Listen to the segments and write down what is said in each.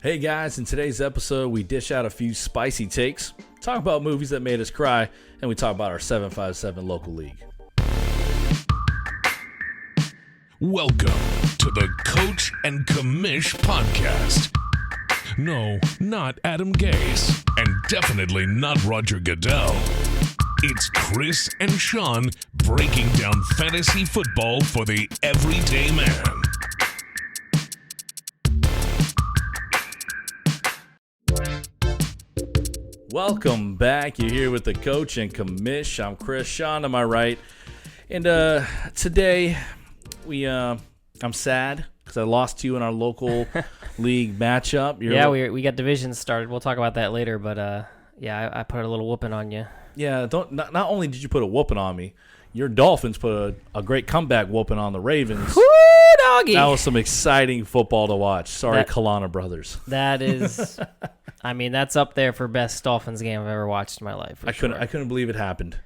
Hey guys, in today's episode, we dish out a few spicy takes, talk about movies that made us cry, and we talk about our 757 local league. Welcome to the Coach and Commish podcast. No, not Adam Gase, and definitely not Roger Goodell. It's Chris and Sean breaking down fantasy football for the everyday man. Welcome back. You're here with the Coach and Commish. I'm Chris. Sean to my right. And today, I'm sad because I lost to you in our local league matchup. We got divisions started. We'll talk about that later, but I put a little whooping on you. Yeah, not only did you put a whooping on me, your Dolphins put a great comeback whooping on the Ravens. Woo, doggy! That was some exciting football to watch. Sorry, Kalana brothers. That is, I mean, that's up there for best Dolphins game I've ever watched in my life. I couldn't believe it happened.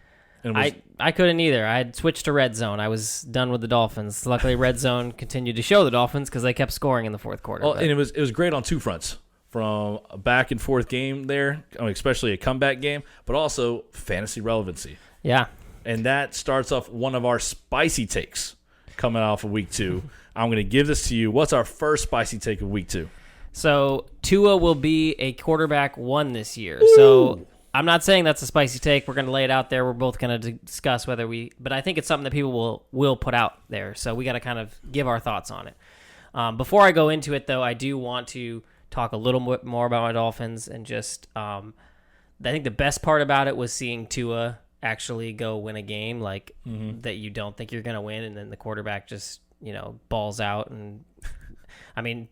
And I couldn't either. I had switched to Red Zone. I was done with the Dolphins. Luckily, Red Zone continued to show the Dolphins because they kept scoring in the fourth quarter. Well, and it was great on two fronts. From a back and forth game there, especially a comeback game, but also fantasy relevancy. Yeah. And that starts off one of our spicy takes coming off of week 2. I'm going to give this to you. What's our first spicy take of week 2? So Tua will be a quarterback 1 this year. Ooh. So I'm not saying that's a spicy take. We're going to lay it out there. We're both going to discuss but I think it's something that people will put out there. So we got to kind of give our thoughts on it. Before I go into it, though, I do want to talk a little bit more about my Dolphins and just I think the best part about it was seeing Tua actually go win a game that you don't think you're going to win, and then the quarterback just, balls out. And I mean,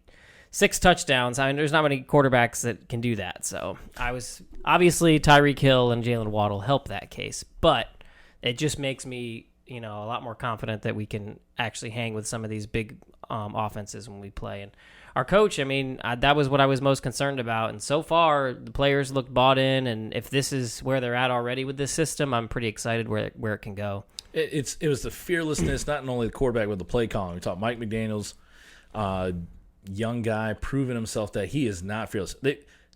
6 touchdowns. I mean, there's not many quarterbacks that can do that. So I was obviously Tyreek Hill and Jalen Waddle help that case, but it just makes me, a lot more confident that we can actually hang with some of these big offenses when we play. And our coach, that was what I was most concerned about. And so far, the players look bought in. And if this is where they're at already with this system, I'm pretty excited where it can go. It was the fearlessness, not only the quarterback with the play calling. We talked Mike McDaniels, young guy, proving himself that he is not fearless.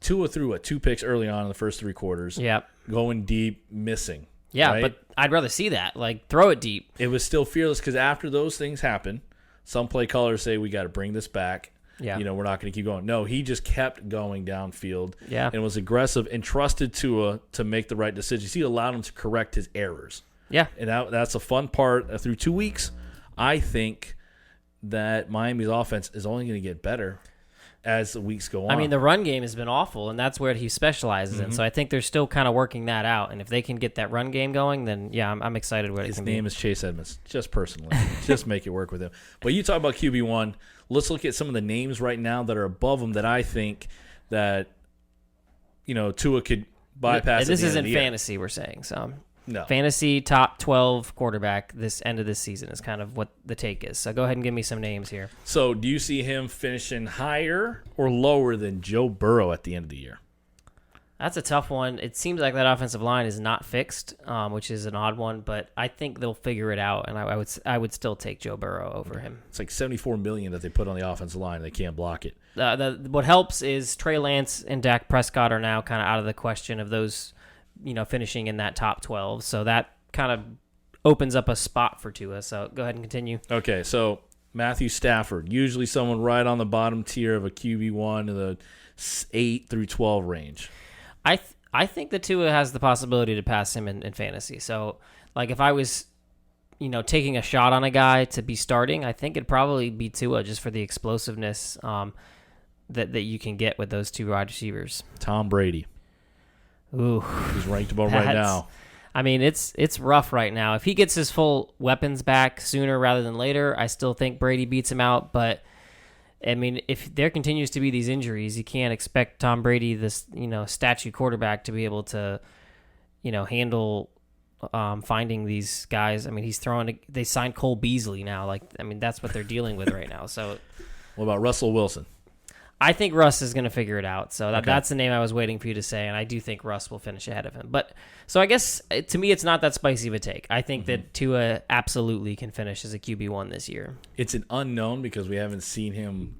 Tua threw 2 picks early on in the first 3 quarters. Yep. Going deep, missing. Yeah, right? But I'd rather see that. Throw it deep. It was still fearless because after those things happen, some play callers say we got to bring this back. Yeah. We're not going to keep going. No, he just kept going downfield and was aggressive and trusted Tua to make the right decisions. He allowed him to correct his errors. Yeah. And that's a fun part. Through 2 weeks, I think that Miami's offense is only going to get better as the weeks go on. I mean, the run game has been awful, and that's where he specializes in. So I think they're still kind of working that out. And if they can get that run game going, then, yeah, I'm excited what it can be. His name is Chase Edmonds, just personally. Just make it work with him. But you talk about QB1. Let's look at some of the names right now that are above him that I think that, Tua could bypass. This isn't fantasy, we're saying. So no. Fantasy top 12 quarterback this end of this season is kind of what the take is. So go ahead and give me some names here. So do you see him finishing higher or lower than Joe Burrow at the end of the year? That's a tough one. It seems like that offensive line is not fixed, which is an odd one, but I think they'll figure it out, and I would still take Joe Burrow over him. It's like $74 million that they put on the offensive line. They can't block it. What helps is Trey Lance and Dak Prescott are now kind of out of the question of those, finishing in that top 12. So that kind of opens up a spot for Tua. So go ahead and continue. Okay, so Matthew Stafford, usually someone right on the bottom tier of a QB1 in the 8 through 12 range. I think that Tua has the possibility to pass him in fantasy. So, if I was, taking a shot on a guy to be starting, I think it'd probably be Tua just for the explosiveness that you can get with those 2 wide receivers. Tom Brady. Ooh. He's ranked above right now. I mean, it's rough right now. If he gets his full weapons back sooner rather than later, I still think Brady beats him out, but I mean, if there continues to be these injuries, you can't expect Tom Brady, this statue quarterback, to be able to, handle finding these guys. I mean, they signed Cole Beasley now. That's what they're dealing with right now. So, what about Russell Wilson? I think Russ is going to figure it out. So that's the name I was waiting for you to say, and I do think Russ will finish ahead of him. But so I guess to me, it's not that spicy of a take. I think that Tua absolutely can finish as a QB1 this year. It's an unknown because we haven't seen him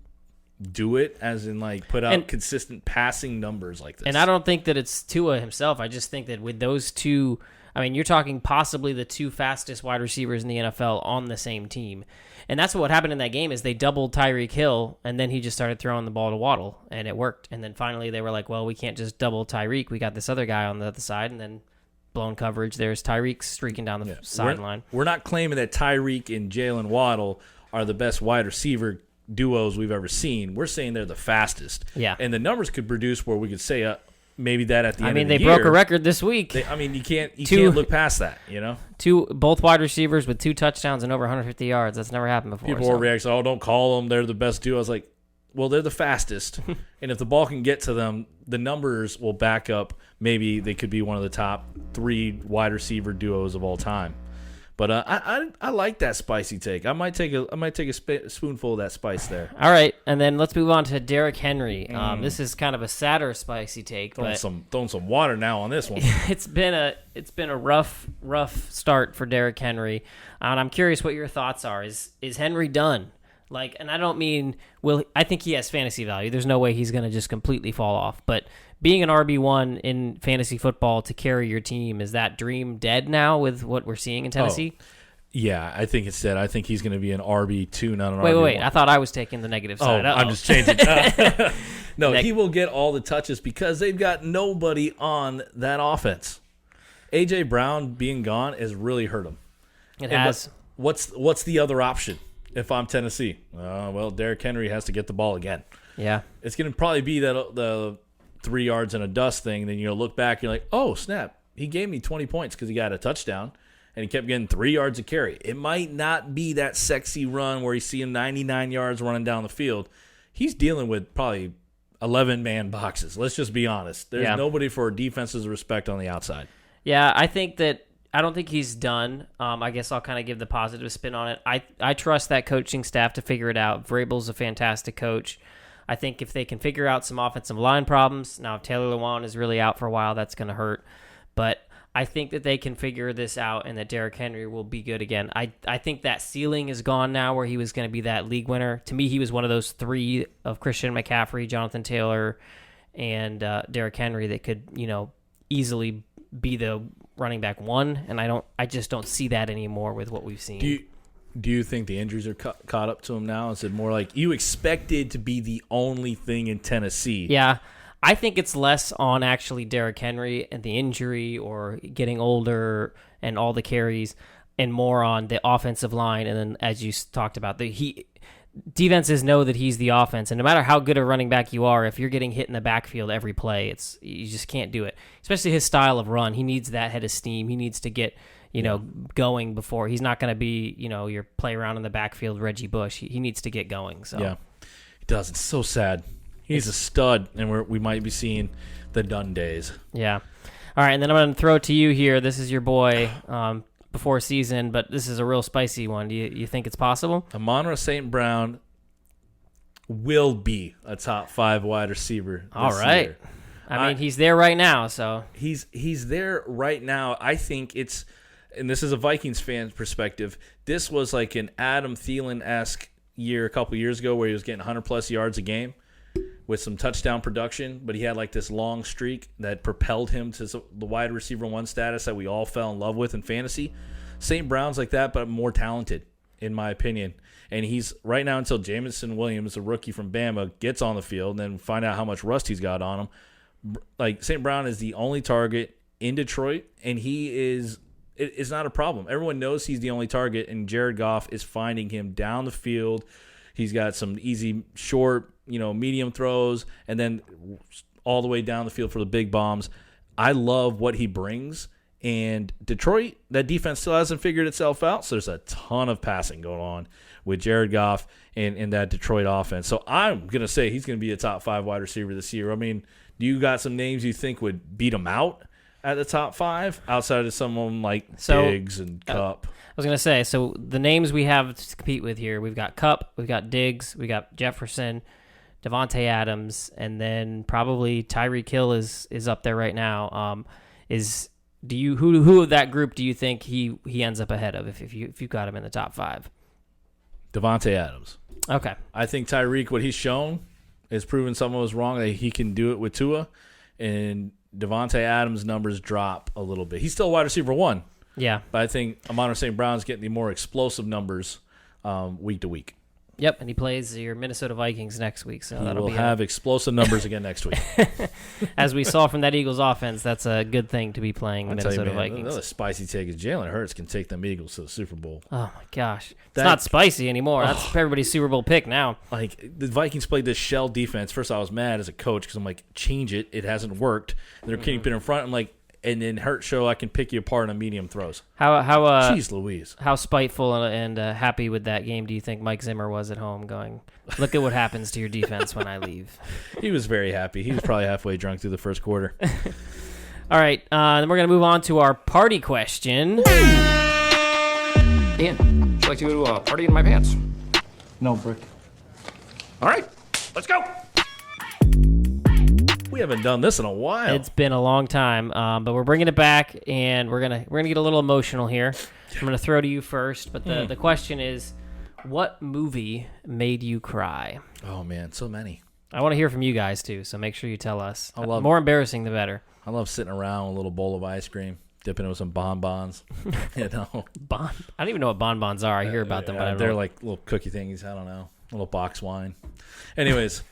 do it, as in like put out consistent passing numbers like this. And I don't think that it's Tua himself. I just think that with those two, I mean, you're talking possibly the two fastest wide receivers in the NFL on the same team. And that's what happened in that game is they doubled Tyreek Hill, and then he just started throwing the ball to Waddle, and it worked. And then finally they were like, well, we can't just double Tyreek. We got this other guy on the other side, and then blown coverage. There's Tyreek streaking down the sideline. We're not claiming that Tyreek and Jalen Waddle are the best wide receiver duos we've ever seen. We're saying they're the fastest. Yeah. And the numbers could produce where we could say maybe that at the end of the year. I mean, they broke a record this week. You can't look past that, you know? Both wide receivers with 2 touchdowns and over 150 yards. That's never happened before. People were reacting, don't call them. They're the best duo. I was like, well, they're the fastest. And if the ball can get to them, the numbers will back up. Maybe they could be one of the top 3 wide receiver duos of all time. But I like that spicy take. I might take a spoonful of that spice there. All right, and then let's move on to Derrick Henry. This is kind of a sadder spicy take. Throwing some water now on this one. It's been a rough start for Derrick Henry, and I'm curious what your thoughts are. Is Henry done? And I don't mean I think he has fantasy value. There's no way he's going to just completely fall off, but being an RB1 in fantasy football to carry your team, is that dream dead now with what we're seeing in Tennessee? Oh, yeah, I think it's dead. I think he's going to be an RB2, not an RB1. Wait. I thought I was taking the negative side. I'm just changing. No, he will get all the touches because they've got nobody on that offense. A.J. Brown being gone has really hurt him. It has. What's the other option if I'm Tennessee? Well, Derrick Henry has to get the ball again. Yeah. It's going to probably be the 3 yards and a dust thing. Then you'll look back, you're like, oh, snap. He gave me 20 points because he got a touchdown, and he kept getting 3 yards a carry. It might not be that sexy run where you see him 99 yards running down the field. He's dealing with probably 11-man boxes. Let's just be honest. There's nobody for defenses respect on the outside. Yeah, I don't think he's done. I guess I'll kind of give the positive spin on it. I trust that coaching staff to figure it out. Vrabel's a fantastic coach. I think if they can figure out some offensive line problems, now if Taylor Lewan is really out for a while, that's going to hurt. But I think that they can figure this out and that Derrick Henry will be good again. I think that ceiling is gone now where he was going to be that league winner. To me, he was one of those 3 of Christian McCaffrey, Jonathan Taylor, and Derrick Henry that could, easily be the running back 1, and I just don't see that anymore with what we've seen. Do you think the injuries are caught up to him now? Is it more like you expected to be the only thing in Tennessee? Yeah, I think it's less on actually Derrick Henry and the injury or getting older and all the carries, and more on the offensive line. And then, as you talked about, defenses know that he's the offense, and no matter how good a running back you are, if you're getting hit in the backfield every play, you just can't do it. Especially his style of run, he needs that head of steam. He needs to get going before. He's not going to be your play around in the backfield Reggie Bush. He needs to get going. So yeah, he does. It's so sad. He's a stud, and we might be seeing the done days. Yeah. All right, and then I'm going to throw it to you here. This is your boy. Before season, but this is a real spicy one. Do you think it's possible? Amon-Ra St. Brown will be a top 5 wide receiver this All right. year. I mean, he's there right now, so. He's there right now. I think it's, and this is a Vikings fan perspective, this was like an Adam Thielen-esque year a couple years ago where he was getting 100-plus yards a game with some touchdown production, but he had like this long streak that propelled him to the wide receiver 1 status that we all fell in love with in fantasy. St. Brown's like that, but more talented, in my opinion. And he's right now until Jameson Williams, a rookie from Bama, gets on the field and then find out how much rust he's got on him. Like St. Brown is the only target in Detroit, and it's not a problem. Everyone knows he's the only target, and Jared Goff is finding him down the field. He's got some easy, short, medium throws, and then all the way down the field for the big bombs. I love what he brings. And Detroit, that defense still hasn't figured itself out, so there's a ton of passing going on with Jared Goff and that Detroit offense. So I'm going to say he's going to be a top 5 wide receiver this year. I mean, do you got some names you think would beat him out at the top 5 outside of someone like Diggs and Kupp? I was going to say, so the names we have to compete with here, we've got Kupp, we've got Diggs, we got Jefferson, Devontae Adams, and then probably Tyreek Hill is up there right now. Who of that group do you think he ends up ahead of if you got him in the top 5? Devontae Adams. Okay. I think Tyreek, what he's shown, has proven someone was wrong, that he can do it with Tua. And Devontae Adams' numbers drop a little bit. He's still wide receiver 1. Yeah. But I think Amon St. Brown's getting the more explosive numbers week to week. Yep, and he plays your Minnesota Vikings next week, so We'll have explosive numbers again next week. As we saw from that Eagles offense, that's a good thing to be playing Minnesota Vikings. Another spicy take is Jalen Hurts can take them Eagles to the Super Bowl. Oh my gosh, it's not spicy anymore. That's everybody's Super Bowl pick now. Like the Vikings played this shell defense. First, I was mad as a coach because I'm like, change it. It hasn't worked. And they're keeping it in front. I'm like. And then Hurt show I can pick you apart on medium throws. Jeez Louise. How spiteful and happy with that game do you think Mike Zimmer was at home going, look at what happens to your defense when I leave? He was very happy. He was probably halfway drunk through the first quarter. All right, then we're going to move on to our party question. Ian, would you like to go to a party in my pants? No, Brick. All right, let's go. We haven't done this in a while. It's been a long time, but we're bringing it back, and we're gonna get a little emotional here. I'm gonna throw to you first, but the question is, what movie made you cry? Oh man, so many. I want to hear from you guys too, so make sure you tell us. More embarrassing, the better. I love sitting around with a little bowl of ice cream, dipping it with some bonbons. You know, I don't even know what bonbons are. I hear about them, but I don't they're know. Like little cookie thingies. I don't know, a little box wine. Anyways,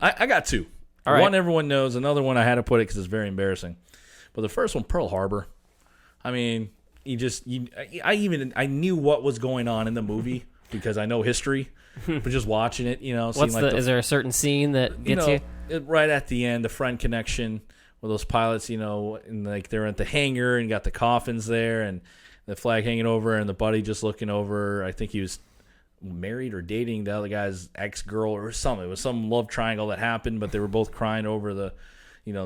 I got 2. All right. One everyone knows. Another one I had to put it because it's very embarrassing. But the first one, Pearl Harbor. I mean, I knew what was going on in the movie because I know history. But just watching it, is there a certain scene that gets you? Right at the end, the friend connection with those pilots, and like they're at the hangar and got the coffins there and the flag hanging over and the buddy just looking over. I think he was married or dating the other guy's ex-girl or something. It was some love triangle that happened, but they were both crying over the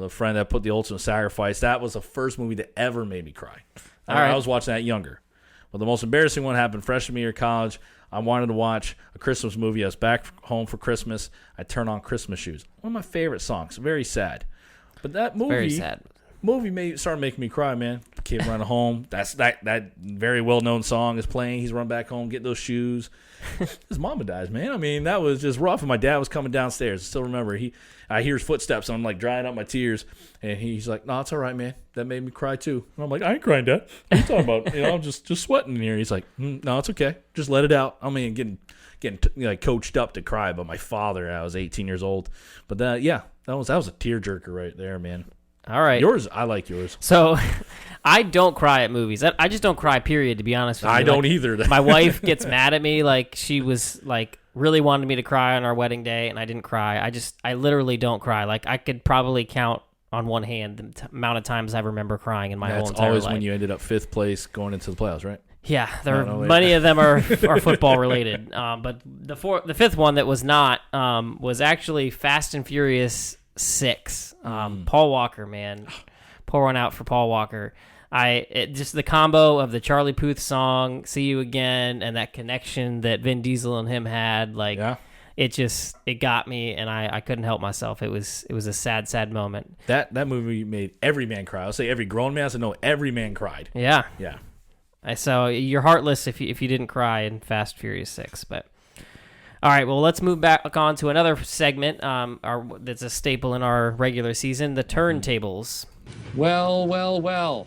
friend that put the ultimate sacrifice. That was the first movie that ever made me cry. I was watching that younger. But the most embarrassing one happened freshman year of college. I wanted to watch a Christmas movie. I was back home for Christmas. I turned on Christmas Shoes. One of my favorite songs. Very sad. But that movie... Very sad. Started making me cry, man. Kid running home. That very well-known song is playing. He's running back home, getting those shoes. His mama dies, man. I mean, that was just rough. And my dad was coming downstairs. I still remember. I hear his footsteps, and I'm like drying up my tears. And he's like, "No, it's all right, man. That made me cry too." And I'm like, "I ain't crying, Dad. What are you talking about? I'm just sweating in here." He's like, "No, it's okay. Just let it out." I mean, getting coached up to cry by my father. I was 18 years old. But that was a tearjerker right there, man. All right. Yours, I like yours. So, I don't cry at movies. I just don't cry, period, to be honest with you. I don't either. My wife gets mad at me. Like, she was, really wanted me to cry on our wedding day, and I didn't cry. I literally don't cry. Like, I could probably count on one hand the amount of times I remember crying in my whole entire life. That's always when you ended up 5th place going into the playoffs, right? Yeah, many of them are football related. But the fifth one that was not was actually Fast and Furious 6. Paul Walker, man, pour one out for Paul Walker. Just the combo of the Charlie Puth song "See You Again" and that connection that Vin Diesel and him had, it got me, and I couldn't help myself. It was a sad moment. That movie made every man cry. I'll say every grown man. I know every man cried. Yeah. Yeah. So you're heartless if you didn't cry in Fast Furious 6, but. All right, well, let's move back on to another segment that's a staple in our regular season, the turntables. Well.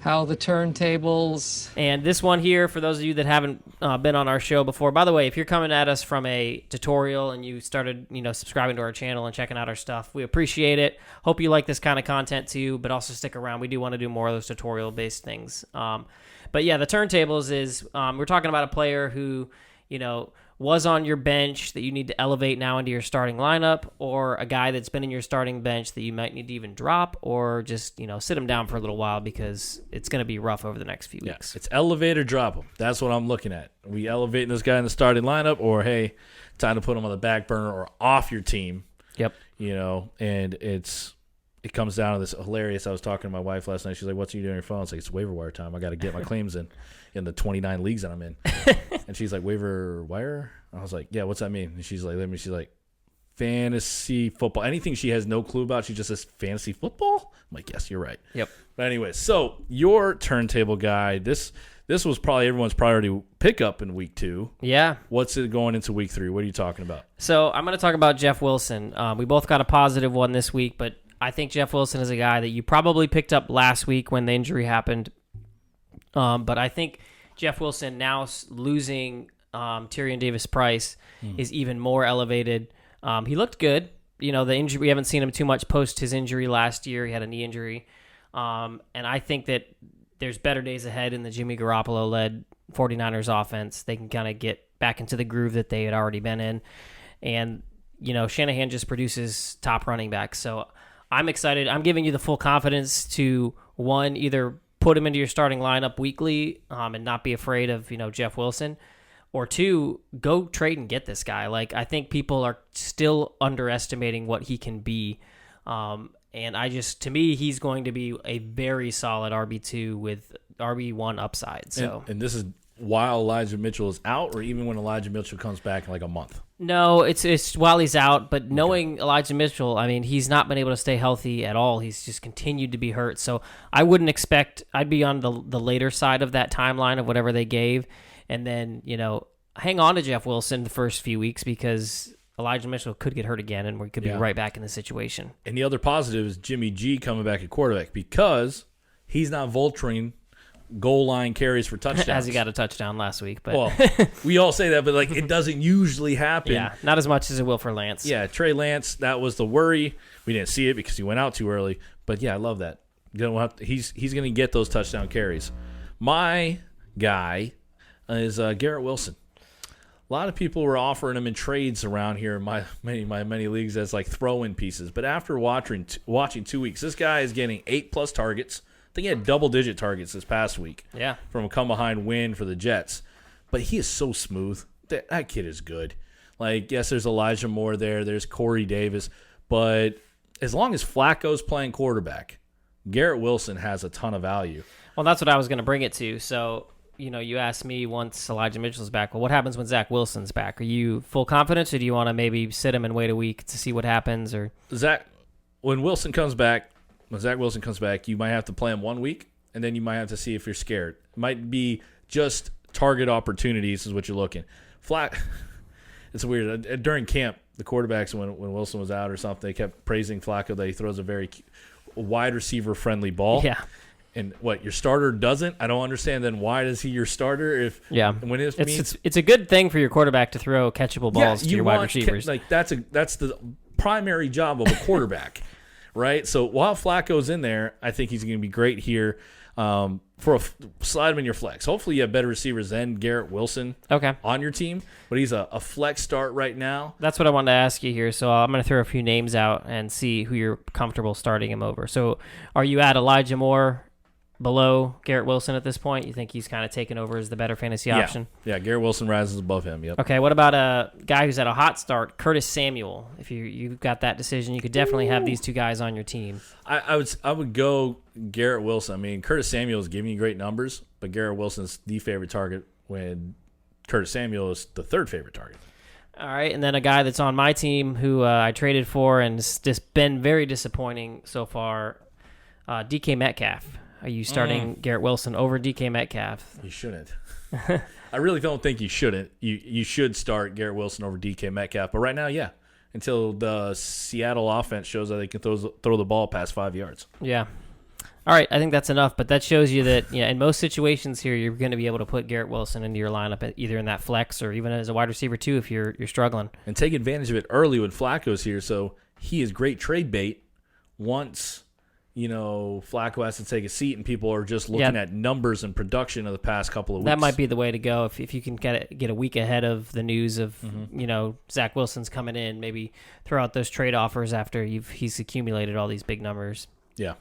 How the turntables. And this one here, for those of you that haven't been on our show before, by the way, if you're coming at us from a tutorial and you started, subscribing to our channel and checking out our stuff, we appreciate it. Hope you like this kind of content too, but also stick around. We do want to do more of those tutorial-based things. But yeah, the turntables is, we're talking about a player who, was on your bench that you need to elevate now into your starting lineup, or a guy that's been in your starting bench that you might need to even drop, or just, sit him down for a little while because it's going to be rough over the next few weeks. It's elevate or drop him. That's what I'm looking at. Are we elevating this guy in the starting lineup, or, hey, time to put him on the back burner or off your team? Yep. And it comes down to this hilarious. I was talking to my wife last night. She's like, "What's you doing on your phone?" It's like, "It's waiver wire time. I got to get my claims in the 29 leagues that I'm in." And she's like, "Waiver wire?" I was like, "Yeah, what's that mean?" And she's like, "Fantasy football." Anything she has no clue about, she just says fantasy football. I'm like, "Yes, you're right." Yep. But anyway, so your turntable guy, this this was probably everyone's priority pickup in week 2. Yeah. What's it going into week 3? What are you talking about? So I'm going to talk about Jeff Wilson. We both got a positive one this week, but I think Jeff Wilson is a guy that you probably picked up last week when the injury happened. But I think Jeff Wilson now losing Tyrion Davis-Price is even more elevated. He looked good. The injury, we haven't seen him too much post his injury last year. He had a knee injury. And I think that there's better days ahead in the Jimmy Garoppolo-led 49ers offense. They can kind of get back into the groove that they had already been in. And, Shanahan just produces top running backs. So I'm excited. I'm giving you the full confidence to, one, either put him into your starting lineup weekly and not be afraid of, Jeff Wilson, or two, go trade and get this guy. Like, I think people are still underestimating what he can be. And to me, he's going to be a very solid RB2 with RB1 upside. So, and this is while Elijah Mitchell is out, or even when Elijah Mitchell comes back in like a month? No, it's while he's out. But knowing Elijah Mitchell, I mean, he's not been able to stay healthy at all. He's just continued to be hurt. So I wouldn't expect. I'd be on the later side of that timeline of whatever they gave, and then hang on to Jeff Wilson the first few weeks because Elijah Mitchell could get hurt again, and we could be right back in the situation. And the other positive is Jimmy G coming back at quarterback because he's not vulturing goal line carries for touchdowns. As he got a touchdown last week. But well, we all say that, but it doesn't usually happen. Yeah, not as much as it will for Lance. Yeah, Trey Lance, that was the worry. We didn't see it because he went out too early. But yeah, I love that. He's going to get those touchdown carries. My guy is Garrett Wilson. A lot of people were offering him in trades around here in my many leagues as like throw-in pieces. But after watching 2 weeks, this guy is getting 8+ targets. I think he had double-digit targets this past week. Yeah. From a come-behind win for the Jets. But he is so smooth. That kid is good. Like, yes, there's Elijah Moore there. There's Corey Davis. But as long as Flacco's playing quarterback, Garrett Wilson has a ton of value. Well, that's what I was going to bring it to. So, you asked me once Elijah Mitchell's back, well, what happens when Zach Wilson's back? Are you full confidence, or do you want to maybe sit him and wait a week to see what happens? Or when Zach Wilson comes back, you might have to play him 1 week, and then you might have to see if you're scared. It might be just target opportunities is what you're looking. It's weird. During camp, the quarterbacks, when Wilson was out or something, they kept praising Flacco that he throws a very wide receiver-friendly ball. Yeah. And what, your starter doesn't? I don't understand. Then why is he your starter? It's a good thing for your quarterback to throw catchable balls to your wide receivers. That's the primary job of a quarterback, right? So while Flacco's in there, I think he's going to be great here. Slide him in your flex. Hopefully you have better receivers than Garrett Wilson on your team, but he's a flex start right now. That's what I wanted to ask you here. So I'm going to throw a few names out and see who you're comfortable starting him over. So are you at Elijah Moore below Garrett Wilson at this point? You think he's kind of taken over as the better fantasy option? Yeah, Garrett Wilson rises above him, yep. Okay, what about a guy who's at a hot start, Curtis Samuel? If you've got that decision, you could definitely have these two guys on your team. I would go Garrett Wilson. I mean, Curtis Samuel is giving you great numbers, but Garrett Wilson's the favorite target when Curtis Samuel is the third favorite target. All right, and then a guy that's on my team who I traded for and has just been very disappointing so far, DK Metcalf. Are you starting Garrett Wilson over DK Metcalf? You shouldn't. I really don't think you shouldn't. You should start Garrett Wilson over DK Metcalf. But right now, yeah, until the Seattle offense shows that they can throw the ball past 5 yards. Yeah. All right, I think that's enough. But that shows you that in most situations here, you're going to be able to put Garrett Wilson into your lineup, either in that flex or even as a wide receiver too if you're struggling. And take advantage of it early when Flacco's here. So he is great trade bait once Flacco has to take a seat and people are just looking at numbers and production of the past couple of weeks. That might be the way to go. If you can get a week ahead of the news of, Zach Wilson's coming in, maybe throw out those trade offers after he's accumulated all these big numbers. Yeah.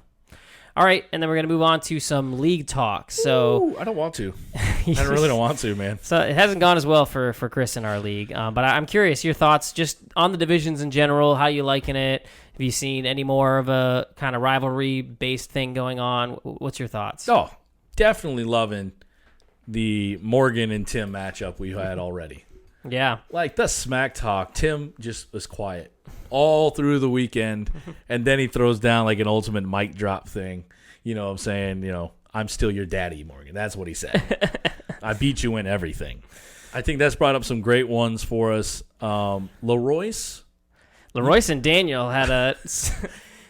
All right, and then we're going to move on to some league talk. So I don't want to. I really don't want to, man. So it hasn't gone as well for Chris in our league. But I'm curious, your thoughts just on the divisions in general, how you liking it? Have you seen any more of a kind of rivalry-based thing going on? What's your thoughts? Oh, definitely loving the Morgan and Tim matchup we had already. Yeah. Like the smack talk. Tim just was quiet all through the weekend, and then he throws down like an ultimate mic drop thing. You know what I'm saying? I'm still your daddy, Morgan. That's what he said. I beat you in everything. I think that's brought up some great ones for us. LaRoyce and Daniel had a...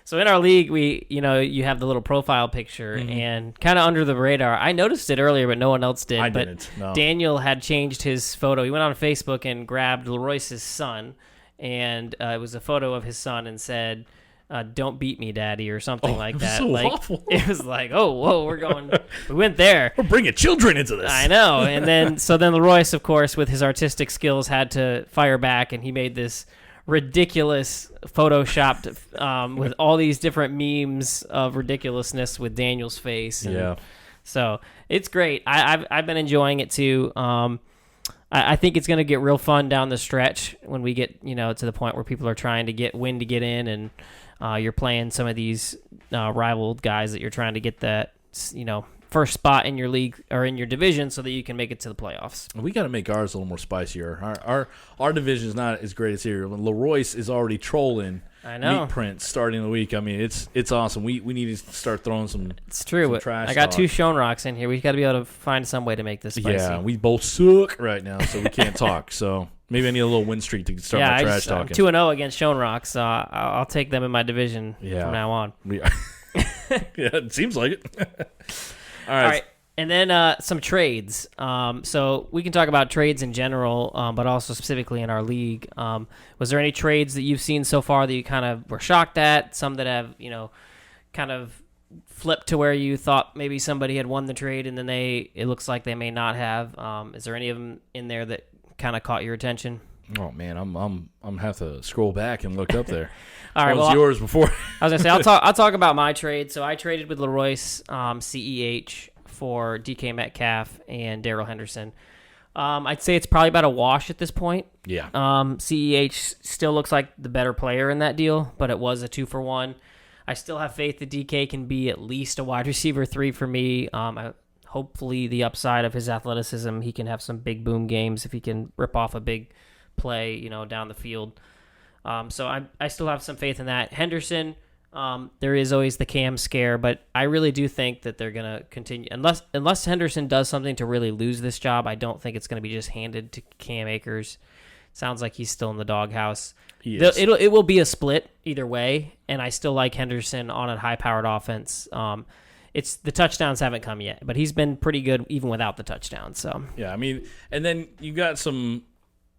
So in our league, you have the little profile picture, and kind of under the radar. I noticed it earlier, but no one else did. I didn't. No. Daniel had changed his photo. He went on Facebook and grabbed LaRoyce's son, and it was a photo of his son, and said, "Don't beat me, Daddy," or something like that. So like awful. It was like, oh, whoa, we went there. We're bringing children into this. I know. And then LaRoyce, of course, with his artistic skills, had to fire back, and he made this ridiculous photoshopped with all these different memes of ridiculousness with Daniel's face. And so it's great. I've been enjoying it too. I think it's going to get real fun down the stretch when we get to the point where people are trying to get in, and you're playing some of these rival guys that you're trying to get that first spot in your league or in your division so that you can make it to the playoffs. We got to make ours a little more spicier. Our division is not as great as here. LaRoyce is already trolling meat prints starting the week. I mean, it's awesome. We need to start throwing some. It's true. Some trash I got talk. 2 Shown Rocks in here. We got to be able to find some way to make this spicy. Yeah, we both suck right now, so we can't talk. So maybe I need a little win streak to start my trash talking. I'm 2-0 against Shown Rocks, so I'll take them in my division from now on. Yeah, it seems like it. All right. And then some trades. So we can talk about trades in general, but also specifically in our league. Was there any trades that you've seen so far that you kind of were shocked at? Some that have, kind of flipped to where you thought maybe somebody had won the trade and then it looks like they may not have. Is there any of them in there that kind of caught your attention? Oh man, I'm have to scroll back and look up there. All right, what was yours before? I was gonna say I'll talk about my trade. So I traded with LaRoyce, CEH for DK Metcalf and Darrell Henderson. I'd say it's probably about a wash at this point. Yeah. CEH still looks like the better player in that deal, but it was a 2-for-1. I still have faith that DK can be at least a wide receiver 3 for me. Hopefully the upside of his athleticism, he can have some big boom games if he can rip off a big play, down the field. So I still have some faith in that. Henderson, there is always the Cam scare, but I really do think that they're going to continue. Unless Henderson does something to really lose this job, I don't think it's going to be just handed to Cam Akers. Sounds like he's still in the doghouse. It will be a split either way, and I still like Henderson on a high-powered offense. It's the touchdowns haven't come yet, but he's been pretty good even without the touchdowns. So yeah, I mean, and then you got some.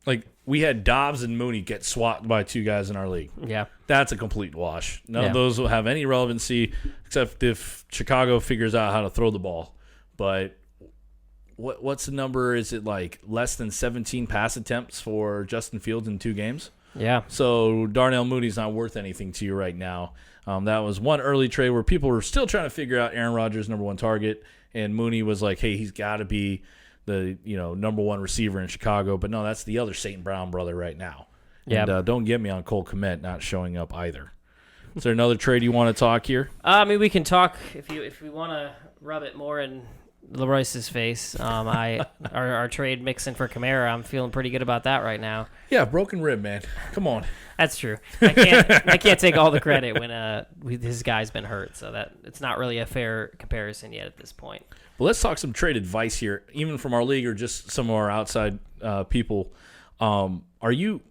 Like, we had Dobbs and Mooney get swapped by 2 guys in our league. Yeah. That's a complete wash. None of those will have any relevancy except if Chicago figures out how to throw the ball. But what's the number? Is it like less than 17 pass attempts for Justin Fields in 2 games? Yeah. So Darnell Mooney's not worth anything to you right now. That was one early trade where people were still trying to figure out Aaron Rodgers' number 1 target, and Mooney was like, hey, he's got to be the number 1 receiver in Chicago, but no, that's the other St. Brown brother right now. Yeah. And don't get me on Cole Kmet not showing up either. Is there another trade you want to talk here? I mean, we can talk if we want to rub it more in LaRoyce's face. Our trade mixing for Kamara, I'm feeling pretty good about that right now. Yeah, broken rib, man. Come on. That's true. I can't take all the credit when his guy's been hurt, so that it's not really a fair comparison yet at this point. Well, let's talk some trade advice here, even from our league or just some of our outside people. Are you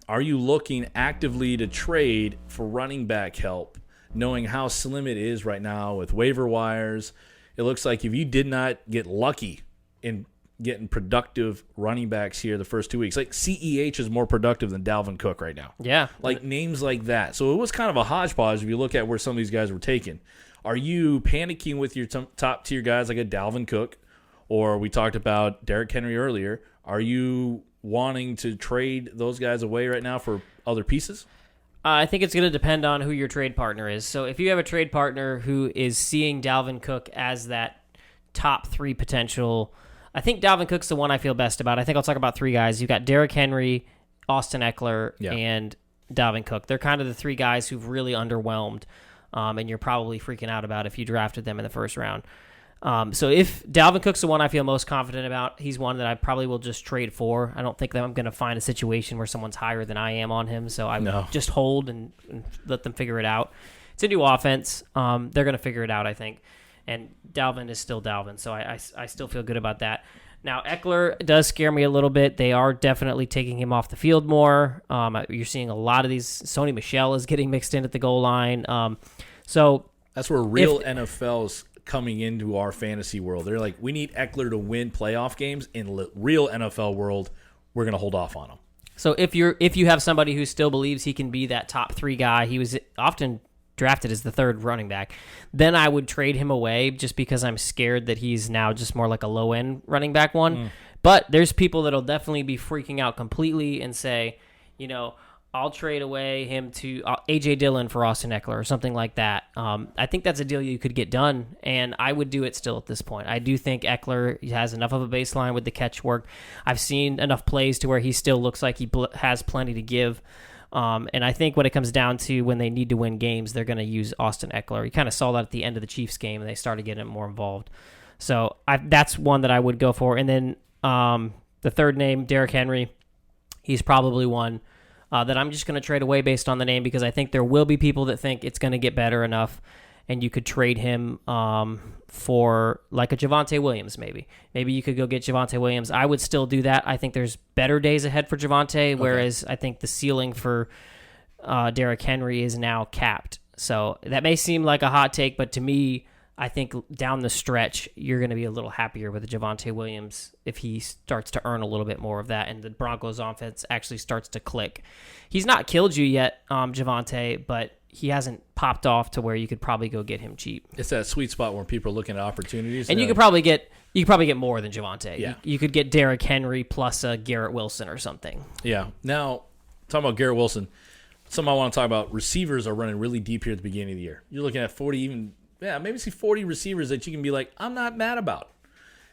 looking actively to trade for running back help, knowing how slim it is right now with waiver wires? It looks like if you did not get lucky in getting productive running backs here the first 2 weeks, like CEH is more productive than Dalvin Cook right now. Yeah. Like names like that. So it was kind of a hodgepodge if you look at where some of these guys were taken. Are you panicking with your top tier guys like a Dalvin Cook, or we talked about Derrick Henry earlier? Are you wanting to trade those guys away right now for other pieces? I think it's going to depend on who your trade partner is. So if you have a trade partner who is seeing Dalvin Cook as that top 3 potential, I think Dalvin Cook's the one I feel best about. I think I'll talk about 3 guys. You've got Derrick Henry, Austin Eckler, and Dalvin Cook. They're kind of the 3 guys who've really underwhelmed. And you're probably freaking out about if you drafted them in the first round. So if Dalvin Cook's the one I feel most confident about, he's one that I probably will just trade for. I don't think that I'm going to find a situation where someone's higher than I am on him, so I would just hold and let them figure it out. It's a new offense. They're going to figure it out, I think. And Dalvin is still Dalvin, so I still feel good about that. Now, Eckler does scare me a little bit. They are definitely taking him off the field more. You're seeing a lot of these. Sony Michel is getting mixed in at the goal line. So that's where real NFL's coming into our fantasy world. They're like, we need Eckler to win playoff games. In real NFL world, we're going to hold off on him. So if you have somebody who still believes he can be that top 3 guy, he was often drafted as the 3rd running back, then I would trade him away just because I'm scared that he's now just more like a low-end running back one. But there's people that'll definitely be freaking out completely and say, I'll trade away him to A.J. Dillon for Austin Eckler or something like that. I think that's a deal you could get done, and I would do it still at this point. I do think Eckler has enough of a baseline with the catch work. I've seen enough plays to where he still looks like he has plenty to give. And I think when it comes down to when they need to win games, they're going to use Austin Eckler. You kind of saw that at the end of the Chiefs game, and they started getting more involved. So that's one that I would go for. And then the third name, Derrick Henry, he's probably one that I'm just going to trade away based on the name because I think there will be people that think it's going to get better enough, and you could trade him for like a Javonte Williams maybe. Maybe you could go get Javonte Williams. I would still do that. I think there's better days ahead for Javonte, whereas I think the ceiling for Derrick Henry is now capped. So that may seem like a hot take, but to me, I think down the stretch, you're going to be a little happier with Javonte Williams if he starts to earn a little bit more of that and the Broncos offense actually starts to click. He's not killed you yet, Javonte, but he hasn't popped off to where you could probably go get him cheap. It's that sweet spot where people are looking at opportunities. And you could probably get more than Javonte. Yeah. You could get Derrick Henry plus a Garrett Wilson or something. Yeah. Now, talking about Garrett Wilson, something I want to talk about, receivers are running really deep here at the beginning of the year. You're looking at 40, maybe see 40 receivers that you can be like, I'm not mad about.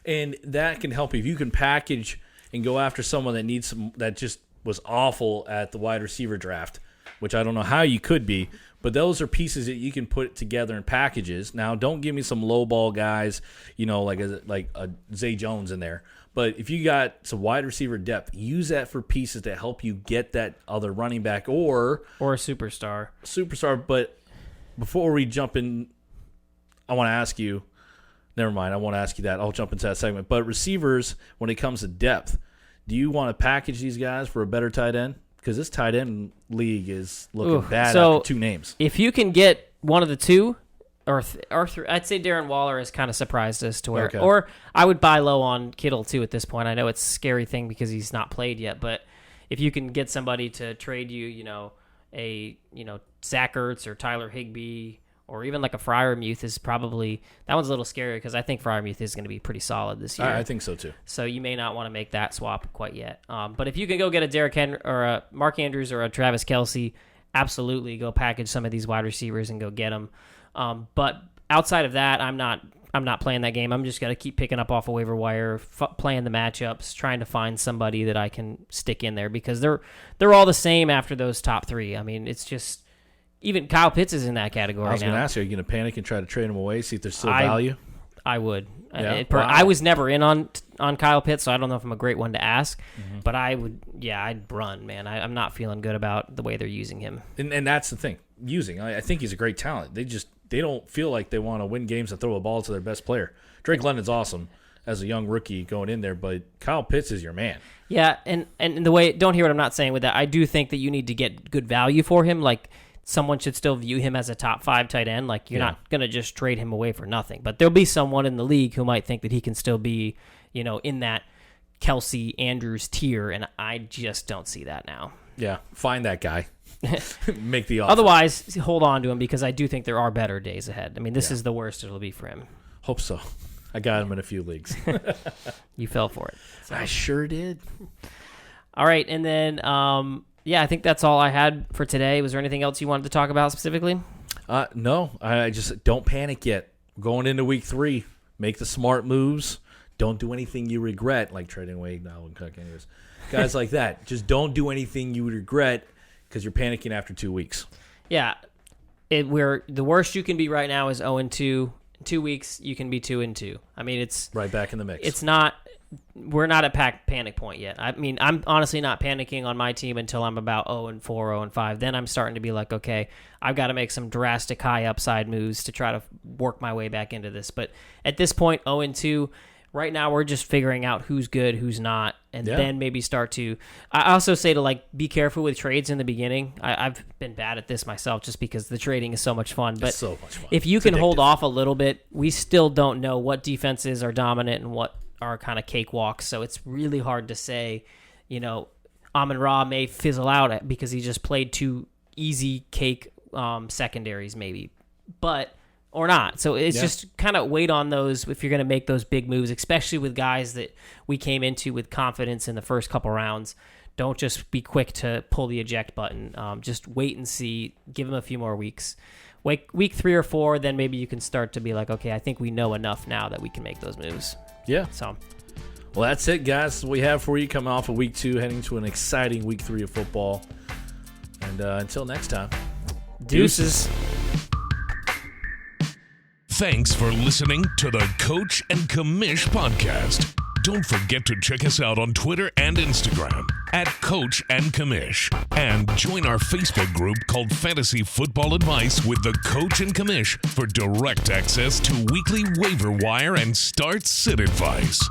And that can help you. If you can package and go after someone that needs some, that just was awful at the wide receiver draft, which I don't know how you could be, but those are pieces that you can put together in packages. Now, don't give me some low ball guys, like a Zay Jones in there. But if you got some wide receiver depth, use that for pieces to help you get that other running back or a superstar. But before we jump in, I want to ask you. Never mind, I won't ask you that. I'll jump into that segment. But receivers, when it comes to depth, do you want to package these guys for a better tight end? Because this tight end league is looking bad after 2 names. If you can get one of the 2, or I'd say Darren Waller has kind of surprised us to where, or I would buy low on Kittle too at this point. I know it's a scary thing because he's not played yet, but if you can get somebody to trade you, a Zach Ertz or Tyler Higbee, or even like a Freiermuth is probably, that one's a little scary because I think Freiermuth is going to be pretty solid this year. I think so too. So you may not want to make that swap quite yet. But if you can go get a Derrick Henry or a Mark Andrews or a Travis Kelce, absolutely go package some of these wide receivers and go get them. But outside of that, I'm not playing that game. I'm just going to keep picking up off a waiver wire, playing the matchups, trying to find somebody that I can stick in there because they're all the same after those top 3. I mean, it's just. Even Kyle Pitts is in that category now. I was going to ask you, are you going to panic and try to trade him away, see if there's still value? I would. Yeah? I was never in on Kyle Pitts, so I don't know if I'm a great one to ask. Mm-hmm. But I would, I'd run, man. I'm not feeling good about the way they're using him. And that's the thing. I think he's a great talent. They don't feel like they want to win games and throw a ball to their best player. Drake London's awesome as a young rookie going in there, but Kyle Pitts is your man. Yeah, and the way, don't hear what I'm not saying with that. I do think that you need to get good value for him, like someone should still view him as a top 5 tight end. Like, you're not going to just trade him away for nothing. But there'll be someone in the league who might think that he can still be, in that Kelce Andrews tier, and I just don't see that now. Yeah, find that guy. Make the offer. Otherwise, hold on to him because I do think there are better days ahead. I mean, this is the worst it'll be for him. Hope so. I got him in a few leagues. You fell for it. So. I sure did. All right, and then... I think that's all I had for today. Was there anything else you wanted to talk about specifically? No. I just don't panic yet. We're going into week 3. Make the smart moves. Don't do anything you regret, like trading away Dalvin Cook. Anyways, guys like that. Just don't do anything you would regret because you're panicking after 2 weeks. Yeah. The worst you can be right now is 0-2. In 2 weeks, you can be 2-2. I mean, it's right back in the mix. It's not we're not at panic point yet. I mean, I'm honestly not panicking on my team until I'm about 0-4, 0-5. Then I'm starting to be like, okay, I've got to make some drastic high upside moves to try to work my way back into this. But at this point, 0-2, right now we're just figuring out who's good, who's not, and then maybe start to. I also say to be careful with trades in the beginning. I've been bad at this myself just because the trading is so much fun. But so much fun. If you can hold off a little bit, we still don't know what defenses are dominant and what are kind of cakewalks. So it's really hard to say, Amon-Ra may fizzle out because he just played 2 easy cake secondaries maybe, or not. So it's just kind of wait on those if you're going to make those big moves, especially with guys that we came into with confidence in the first couple rounds. Don't just be quick to pull the eject button. Just wait and see. Give them a few more weeks. Week 3 or 4, then maybe you can start to be like, okay, I think we know enough now that we can make those moves. Yeah. So, well, that's it, guys. That's what we have for you coming off of week 2, heading to an exciting week 3 of football. And until next time, deuces. Thanks for listening to the Coach and Commish podcast. Don't forget to check us out on Twitter and Instagram at Coach and Commish. And join our Facebook group called Fantasy Football Advice with the Coach and Commish for direct access to weekly waiver wire and start sit advice.